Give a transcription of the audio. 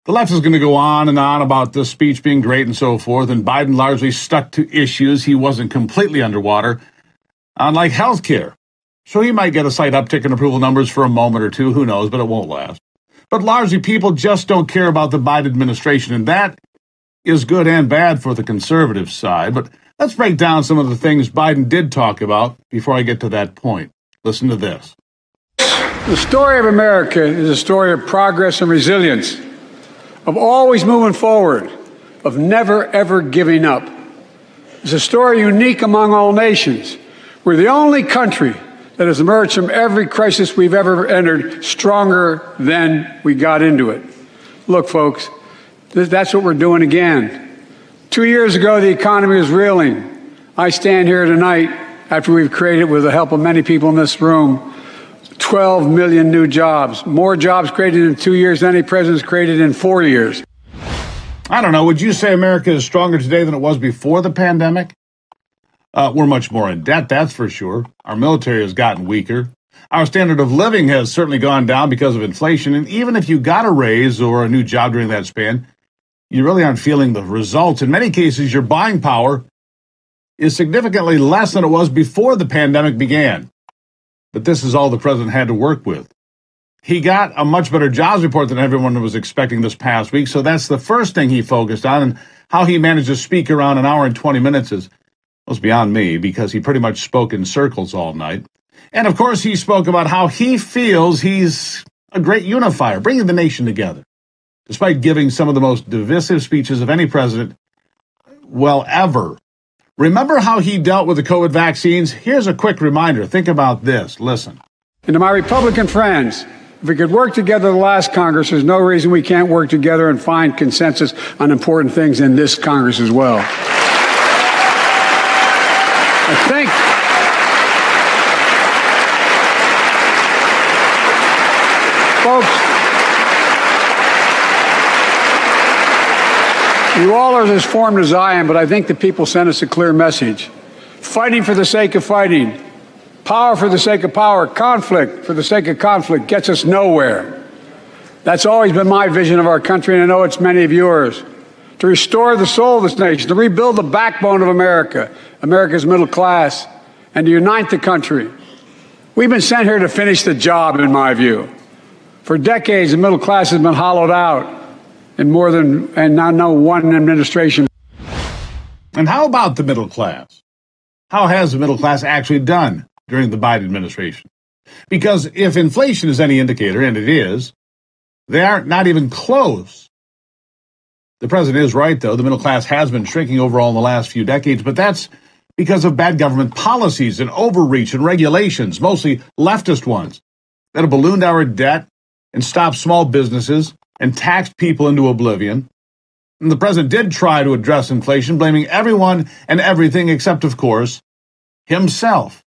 The left is going to go on and on about this speech being great and so forth, and Biden largely stuck to issues. He wasn't completely underwater, unlike health care. So he might get a slight uptick in approval numbers for a moment or two, who knows, but it won't last. But largely, people just don't care about the Biden administration, and that is good and bad for the conservative side. But let's break down some of the things Biden did talk about before I get to that point. Listen to this. The story of America is a story of progress and resilience, of always moving forward, of never, ever giving up. It's a story unique among all nations. We're the only country that has emerged from every crisis we've ever entered stronger than we got into it. Look, folks, that's what we're doing again. 2 years ago, the economy was reeling. I stand here tonight after we've created, with the help of many people in this room, 12 million new jobs, more jobs created in 2 years than any president's created in 4 years. I don't know. Would you say America is stronger today than it was before the pandemic? We're much more in debt, that's for sure. Our military has gotten weaker. Our standard of living has certainly gone down because of inflation. And even if you got a raise or a new job during that span, you really aren't feeling the results. In many cases, your buying power is significantly less than it was before the pandemic began. But this is all the president had to work with. He got a much better jobs report than everyone was expecting this past week, so that's the first thing he focused on, and how he managed to speak around an hour and 20 minutes was beyond me, because he pretty much spoke in circles all night. And of course, he spoke about how he feels he's a great unifier, bringing the nation together, despite giving some of the most divisive speeches of any president, well, ever. Remember how he dealt with the COVID vaccines? Here's a quick reminder. Think about this. Listen. And to my Republican friends, if we could work together the last Congress, there's no reason we can't work together and find consensus on important things in this Congress as well. I think folks, you all are as formed as I am, but I think the people sent us a clear message. Fighting for the sake of fighting, power for the sake of power, conflict for the sake of conflict gets us nowhere. That's always been my vision of our country, and I know it's many of yours. To restore the soul of this nation, to rebuild the backbone of America, America's middle class, and to unite the country. We've been sent here to finish the job, in my view. For decades, the middle class has been hollowed out in more than, and now no one administration. And how about the middle class? How has the middle class actually done during the Biden administration? Because if inflation is any indicator, and it is, they are not even close. The president is right, though. The middle class has been shrinking overall in the last few decades, but that's because of bad government policies and overreach and regulations, mostly leftist ones, that have ballooned our debt and stopped small businesses and taxed people into oblivion. And the president did try to address inflation, blaming everyone and everything except, of course, himself.